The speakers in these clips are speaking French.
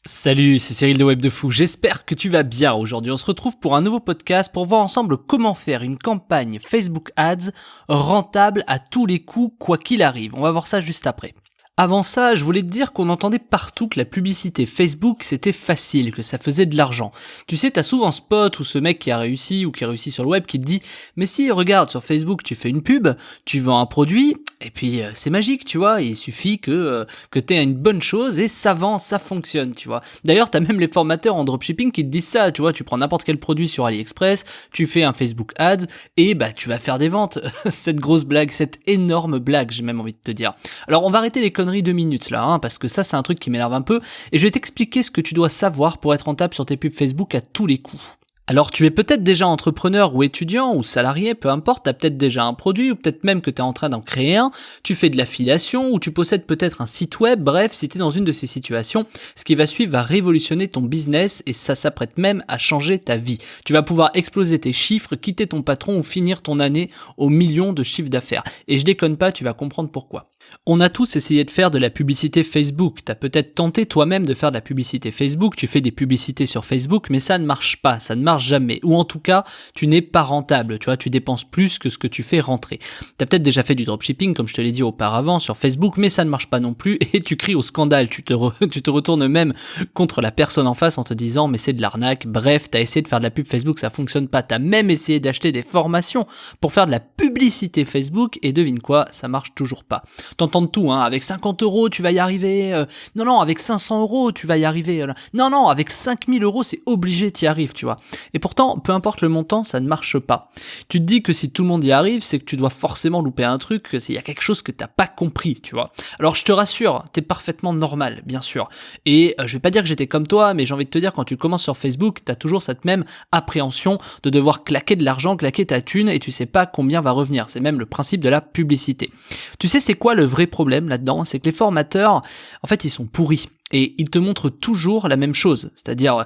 Salut, c'est Cyril de Web de Fou, j'espère que tu vas bien. Aujourd'hui on se retrouve pour un nouveau podcast pour voir ensemble comment faire une campagne Facebook Ads rentable à tous les coups, quoi qu'il arrive. On va voir ça juste après. Avant ça, je voulais te dire qu'on entendait partout que la publicité Facebook c'était facile, que ça faisait de l'argent. Tu sais, t'as souvent ce pote ou ce mec qui a réussi ou qui a réussi sur le web qui te dit « Mais si, regarde, sur Facebook tu fais une pub, tu vends un produit, et puis c'est magique, tu vois, il suffit que t'aies une bonne chose et ça vend, ça fonctionne, tu vois. » D'ailleurs, t'as même les formateurs en dropshipping qui te disent ça, tu vois, tu prends n'importe quel produit sur AliExpress, tu fais un Facebook Ads et bah tu vas faire des ventes. Cette grosse blague, cette énorme blague, j'ai même envie de te dire. Alors on va arrêter les conneries 2 minutes là, parce que ça c'est un truc qui m'énerve un peu, et je vais t'expliquer ce que tu dois savoir pour être rentable sur tes pubs Facebook à tous les coups. Alors tu es peut-être déjà entrepreneur ou étudiant ou salarié, peu importe, tu as peut-être déjà un produit ou peut-être même que tu es en train d'en créer un, tu fais de l'affiliation ou tu possèdes peut-être un site web, bref, si tu es dans une de ces situations, ce qui va suivre va révolutionner ton business et ça s'apprête même à changer ta vie. Tu vas pouvoir exploser tes chiffres, quitter ton patron ou finir ton année aux millions de chiffres d'affaires. Et je déconne pas, tu vas comprendre pourquoi. On a tous essayé de faire de la publicité Facebook, t'as peut-être tenté toi-même de faire de la publicité Facebook, tu fais des publicités sur Facebook, mais ça ne marche pas, ça ne marche jamais, ou en tout cas, tu n'es pas rentable, tu vois, tu dépenses plus que ce que tu fais rentrer. T'as peut-être déjà fait du dropshipping, comme je te l'ai dit auparavant, sur Facebook, mais ça ne marche pas non plus, et tu cries au scandale, tu te retournes même contre la personne en face en te disant, mais c'est de l'arnaque, bref, t'as essayé de faire de la pub Facebook, ça fonctionne pas, t'as même essayé d'acheter des formations pour faire de la publicité Facebook, et devine quoi, ça marche toujours pas. T'entends tout, avec 50 € tu vas y arriver, non, avec 500 € tu vas y arriver, non, avec 5000 € c'est obligé t'y arrives, tu vois. Et pourtant, peu importe le montant, ça ne marche pas. Tu te dis que si tout le monde y arrive, c'est que tu dois forcément louper un truc, s'il y a quelque chose que t'as pas compris, tu vois. Alors je te rassure, t'es parfaitement normal, bien sûr. Et je vais pas dire que j'étais comme toi, mais j'ai envie de te dire, quand tu commences sur Facebook, t'as toujours cette même appréhension de devoir claquer de l'argent, claquer ta thune, et tu sais pas combien va revenir. C'est même le principe de la publicité. Tu sais, c'est quoi le vrai problème là-dedans? C'est que les formateurs, en fait, ils sont pourris. Et ils te montrent toujours la même chose, c'est-à-dire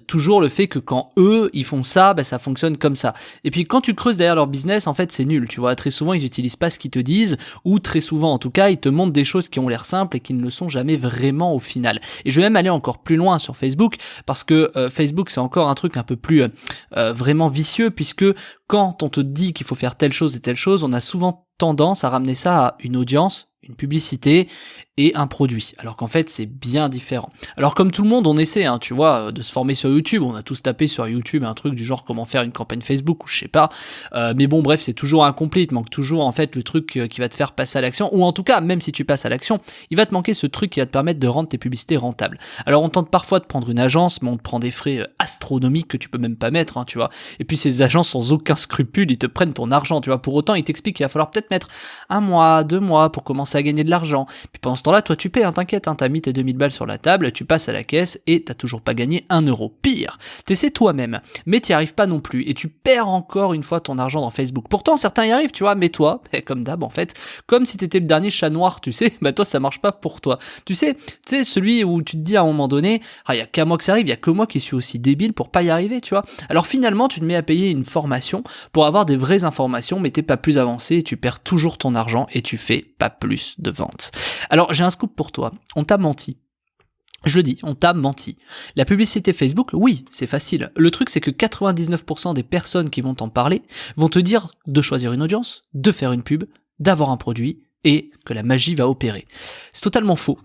toujours le fait que quand eux ils font ça, ça fonctionne comme ça. Et puis quand tu creuses derrière leur business, en fait c'est nul, tu vois. Très souvent ils utilisent pas ce qu'ils te disent, ou très souvent en tout cas ils te montrent des choses qui ont l'air simples et qui ne le sont jamais vraiment au final. Et je vais même aller encore plus loin sur Facebook, parce que Facebook c'est encore un truc un peu plus vraiment vicieux, puisque quand on te dit qu'il faut faire telle chose et telle chose, on a souvent tendance à ramener ça à une audience, une publicité et un produit, alors qu'en fait c'est bien différent. Alors comme tout le monde on essaie, tu vois, de se former sur YouTube, on a tous tapé sur YouTube un truc du genre comment faire une campagne Facebook ou je sais pas, mais bon bref c'est toujours incomplet, il te manque toujours en fait le truc qui va te faire passer à l'action, ou en tout cas même si tu passes à l'action, il va te manquer ce truc qui va te permettre de rendre tes publicités rentables. Alors on tente parfois de prendre une agence, mais on te prend des frais astronomiques que tu peux même pas mettre, tu vois, et puis ces agences sans aucun scrupule, ils te prennent ton argent, tu vois, pour autant ils t'expliquent qu'il va falloir peut-être mettre 1 mois, 2 mois pour commencer à gagner de l'argent, puis pendant ce temps-là, toi tu paies, t'inquiète, t'as mis tes 2000 balles sur la table, tu passes à la caisse et t'as toujours pas gagné 1 euro. Pire, t'essaies toi-même, mais t'y arrives pas non plus, et tu perds encore une fois ton argent dans Facebook. Pourtant certains y arrivent, tu vois, mais toi, comme d'hab en fait, comme si t'étais le dernier chat noir, tu sais, toi ça marche pas pour toi. Tu sais, celui où tu te dis à un moment donné, y a qu'à moi que ça arrive, y a que moi qui suis aussi débile pour pas y arriver, tu vois. Alors finalement, tu te mets à payer une formation pour avoir des vraies informations, mais t'es pas plus avancé, tu perds toujours ton argent et tu fais pas plus de ventes. Alors j'ai un scoop pour toi, on t'a menti. Je le dis, on t'a menti. La publicité Facebook, oui, c'est facile. Le truc, c'est que 99% des personnes qui vont t'en parler vont te dire de choisir une audience, de faire une pub, d'avoir un produit et que la magie va opérer. C'est totalement faux.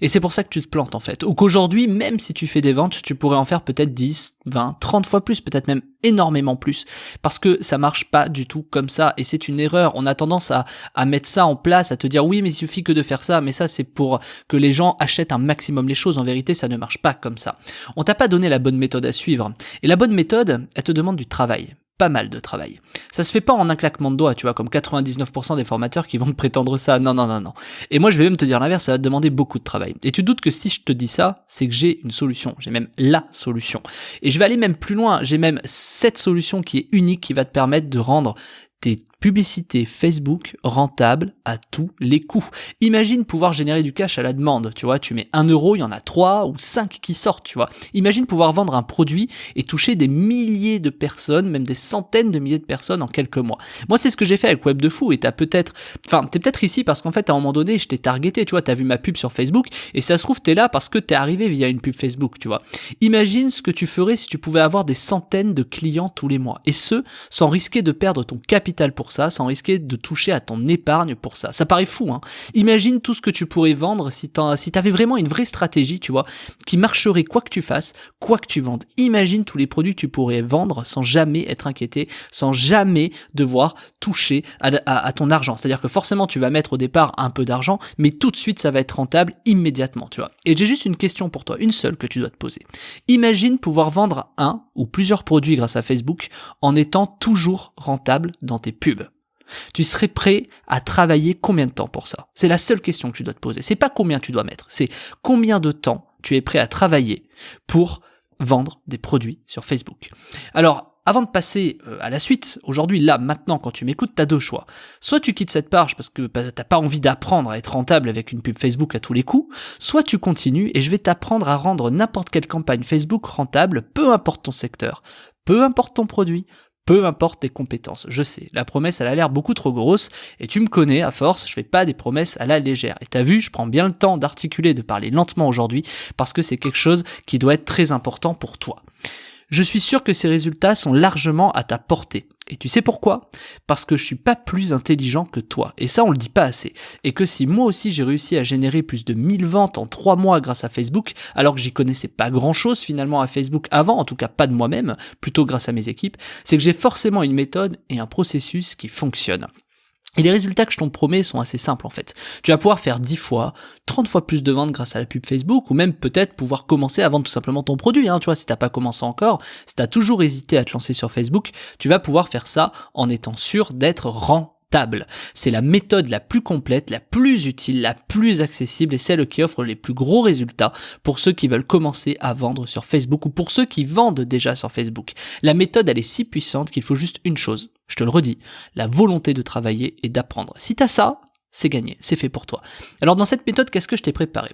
Et c'est pour ça que tu te plantes en fait. Ou qu'aujourd'hui, même si tu fais des ventes, tu pourrais en faire peut-être 10, 20, 30 fois plus, peut-être même énormément plus. Parce que ça marche pas du tout comme ça. Et c'est une erreur. On a tendance à mettre ça en place, à te dire oui, mais il suffit que de faire ça. Mais ça, c'est pour que les gens achètent un maximum les choses. En vérité, ça ne marche pas comme ça. On t'a pas donné la bonne méthode à suivre. Et la bonne méthode, elle te demande du travail. Pas mal de travail. Ça se fait pas en un claquement de doigts, tu vois, comme 99% des formateurs qui vont te prétendre ça. Non. Et moi, je vais même te dire l'inverse, ça va te demander beaucoup de travail. Et tu doutes que si je te dis ça, c'est que j'ai une solution. J'ai même la solution. Et je vais aller même plus loin. J'ai même cette solution qui est unique, qui va te permettre de rendre tes Publicité Facebook rentable à tous les coups. Imagine pouvoir générer du cash à la demande, tu vois, tu mets 1 euro, il y en a 3 ou 5 qui sortent, tu vois. Imagine pouvoir vendre un produit et toucher des milliers de personnes, même des centaines de milliers de personnes en quelques mois. Moi, c'est ce que j'ai fait avec Web de Fou et t'es peut-être ici parce qu'en fait, à un moment donné, je t'ai targeté, tu vois, t'as vu ma pub sur Facebook et ça se trouve, t'es là parce que t'es arrivé via une pub Facebook, tu vois. Imagine ce que tu ferais si tu pouvais avoir des centaines de clients tous les mois et ce, sans risquer de perdre ton capital pour ça, sans risquer de toucher à ton épargne pour ça. Ça paraît fou, hein. Imagine tout ce que tu pourrais vendre si t'avais vraiment une vraie stratégie, tu vois, qui marcherait quoi que tu fasses, quoi que tu vendes. Imagine tous les produits que tu pourrais vendre sans jamais être inquiété, sans jamais devoir toucher à ton argent. C'est-à-dire que forcément, tu vas mettre au départ un peu d'argent, mais tout de suite, ça va être rentable immédiatement, tu vois. Et j'ai juste une question pour toi, une seule que tu dois te poser. Imagine pouvoir vendre un ou plusieurs produits grâce à Facebook en étant toujours rentable dans tes pubs. Tu serais prêt à travailler combien de temps pour ça? C'est la seule question que tu dois te poser. C'est pas combien tu dois mettre, c'est combien de temps tu es prêt à travailler pour vendre des produits sur Facebook. Alors, avant de passer à la suite, aujourd'hui, là, maintenant, quand tu m'écoutes, t'as deux choix. Soit tu quittes cette page parce que t'as pas envie d'apprendre à être rentable avec une pub Facebook à tous les coups, soit tu continues et je vais t'apprendre à rendre n'importe quelle campagne Facebook rentable, peu importe ton secteur, peu importe ton produit, peu importe tes compétences. Je sais, la promesse elle a l'air beaucoup trop grosse et tu me connais, à force, je fais pas des promesses à la légère. Et t'as vu, je prends bien le temps d'articuler, de parler lentement aujourd'hui parce que c'est quelque chose qui doit être très important pour toi. Je suis sûr que ces résultats sont largement à ta portée. Et tu sais pourquoi? Parce que je suis pas plus intelligent que toi. Et ça, on le dit pas assez. Et que si moi aussi j'ai réussi à générer plus de 1000 ventes en 3 mois grâce à Facebook, alors que j'y connaissais pas grand chose finalement à Facebook avant, en tout cas pas de moi-même, plutôt grâce à mes équipes, c'est que j'ai forcément une méthode et un processus qui fonctionnent. Et les résultats que je t'en promets sont assez simples en fait. Tu vas pouvoir faire 10 fois, 30 fois plus de ventes grâce à la pub Facebook, ou même peut-être pouvoir commencer à vendre tout simplement ton produit, hein, tu vois, si t'as pas commencé encore, si t'as toujours hésité à te lancer sur Facebook, tu vas pouvoir faire ça en étant sûr d'être rentable. C'est la méthode la plus complète, la plus utile, la plus accessible et celle qui offre les plus gros résultats pour ceux qui veulent commencer à vendre sur Facebook ou pour ceux qui vendent déjà sur Facebook. La méthode, elle est si puissante qu'il faut juste une chose. Je te le redis, la volonté de travailler et d'apprendre. Si t'as ça, c'est gagné, c'est fait pour toi. Alors dans cette méthode, qu'est-ce que je t'ai préparé?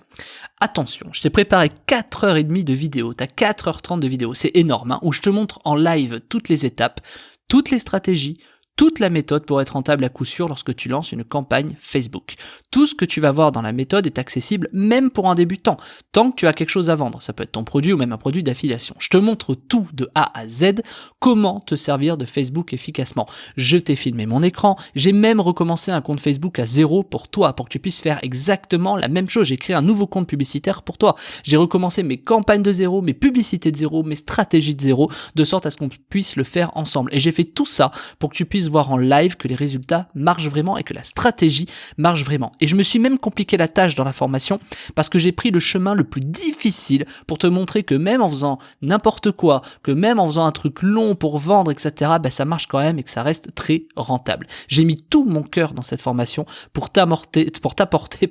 Attention, je t'ai préparé 4h30 de vidéo, t'as 4h30 de vidéo, c'est énorme, hein, où je te montre en live toutes les étapes, toutes les stratégies, toute la méthode pour être rentable à coup sûr lorsque tu lances une campagne Facebook. Tout ce que tu vas voir dans la méthode est accessible même pour un débutant, tant que tu as quelque chose à vendre. Ça peut être ton produit ou même un produit d'affiliation. Je te montre tout de A à Z, comment te servir de Facebook efficacement. Je t'ai filmé mon écran, j'ai même recommencé un compte Facebook à zéro pour toi, pour que tu puisses faire exactement la même chose. J'ai créé un nouveau compte publicitaire pour toi. J'ai recommencé mes campagnes de zéro, mes publicités de zéro, mes stratégies de zéro, de sorte à ce qu'on puisse le faire ensemble. Et j'ai fait tout ça pour que tu puisses voir en live que les résultats marchent vraiment et que la stratégie marche vraiment. Et je me suis même compliqué la tâche dans la formation parce que j'ai pris le chemin le plus difficile pour te montrer que même en faisant n'importe quoi, que même en faisant un truc long pour vendre, etc., ça marche quand même et que ça reste très rentable. J'ai mis tout mon cœur dans cette formation pour t'apporter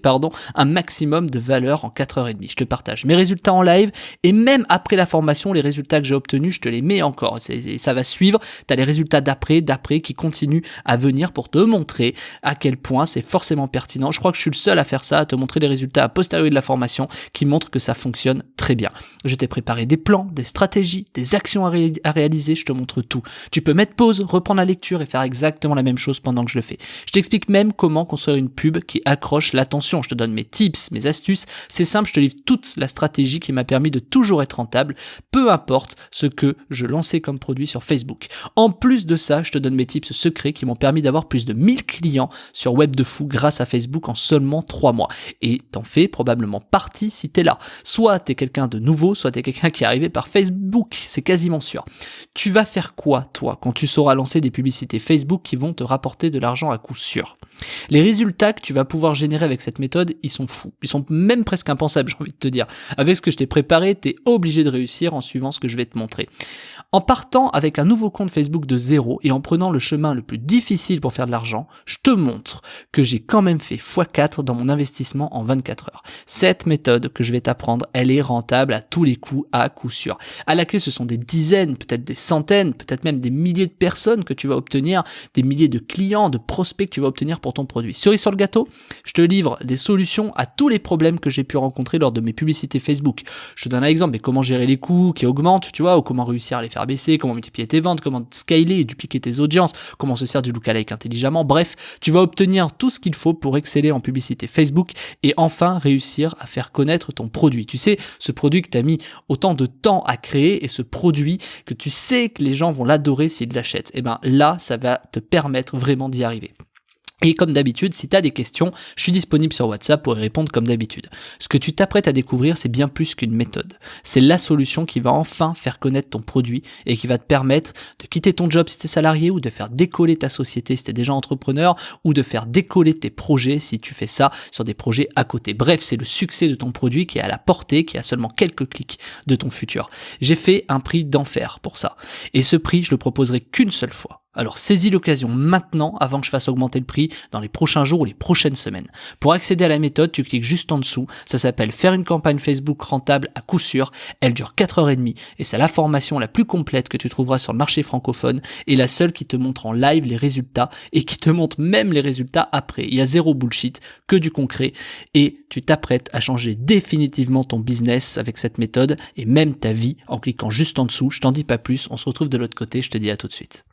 un maximum de valeur en 4h30. Je te partage mes résultats en live et même après la formation, les résultats que j'ai obtenus, je te les mets encore. Ça va suivre. Tu as les résultats d'après qui continue à venir pour te montrer à quel point c'est forcément pertinent. Je crois que je suis le seul à faire ça, à te montrer les résultats a posteriori de la formation qui montrent que ça fonctionne très bien. Je t'ai préparé des plans, des stratégies, des actions à réaliser, je te montre tout. Tu peux mettre pause, reprendre la lecture et faire exactement la même chose pendant que je le fais. Je t'explique même comment construire une pub qui accroche l'attention. Je te donne mes tips, mes astuces. C'est simple, je te livre toute la stratégie qui m'a permis de toujours être rentable, peu importe ce que je lançais comme produit sur Facebook. En plus de ça, je te donne mes tips secrets qui m'ont permis d'avoir plus de 1000 clients sur Web de Fou grâce à Facebook en seulement 3 mois. Et t'en fais probablement partie si t'es là. Soit t'es quelqu'un de nouveau, soit t'es quelqu'un qui est arrivé par Facebook, c'est quasiment sûr. Tu vas faire quoi, toi, quand tu sauras lancer des publicités Facebook qui vont te rapporter de l'argent à coup sûr? Les résultats que tu vas pouvoir générer avec cette méthode, ils sont fous. Ils sont même presque impensables, j'ai envie de te dire. Avec ce que je t'ai préparé, t'es obligé de réussir en suivant ce que je vais te montrer. En partant avec un nouveau compte Facebook de zéro et en prenant le chemin chemin le plus difficile pour faire de l'argent, je te montre que j'ai quand même fait x4 dans mon investissement en 24 heures. Cette méthode que je vais t'apprendre, elle est rentable à tous les coups, à coup sûr. À la clé, ce sont des dizaines, peut-être des centaines, peut-être même des milliers de personnes que tu vas obtenir, des milliers de clients, de prospects que tu vas obtenir pour ton produit. Cerise sur le gâteau, je te livre des solutions à tous les problèmes que j'ai pu rencontrer lors de mes publicités Facebook. Je te donne un exemple, mais comment gérer les coûts qui augmentent, tu vois, ou comment réussir à les faire baisser, comment multiplier tes ventes, comment scaler et dupliquer tes audiences, comment se sert du lookalike intelligemment. Bref, tu vas obtenir tout ce qu'il faut pour exceller en publicité Facebook et enfin réussir à faire connaître ton produit. Tu sais, ce produit que tu as mis autant de temps à créer et ce produit que tu sais que les gens vont l'adorer s'ils l'achètent. Et ben là, ça va te permettre vraiment d'y arriver. Et comme d'habitude, si tu as des questions, je suis disponible sur WhatsApp pour y répondre comme d'habitude. Ce que tu t'apprêtes à découvrir, c'est bien plus qu'une méthode. C'est la solution qui va enfin faire connaître ton produit et qui va te permettre de quitter ton job si tu es salarié ou de faire décoller ta société si tu es déjà entrepreneur ou de faire décoller tes projets si tu fais ça sur des projets à côté. Bref, c'est le succès de ton produit qui est à la portée, qui est à seulement quelques clics de ton futur. J'ai fait un prix d'enfer pour ça. Et ce prix, je le proposerai qu'une seule fois. Alors saisis l'occasion maintenant avant que je fasse augmenter le prix dans les prochains jours ou les prochaines semaines. Pour accéder à la méthode, tu cliques juste en dessous. Ça s'appelle faire une campagne Facebook rentable à coup sûr. Elle dure 4h30 et c'est la formation la plus complète que tu trouveras sur le marché francophone et la seule qui te montre en live les résultats et qui te montre même les résultats après. Il y a zéro bullshit, que du concret et tu t'apprêtes à changer définitivement ton business avec cette méthode et même ta vie en cliquant juste en dessous. Je t'en dis pas plus, on se retrouve de l'autre côté, je te dis à tout de suite.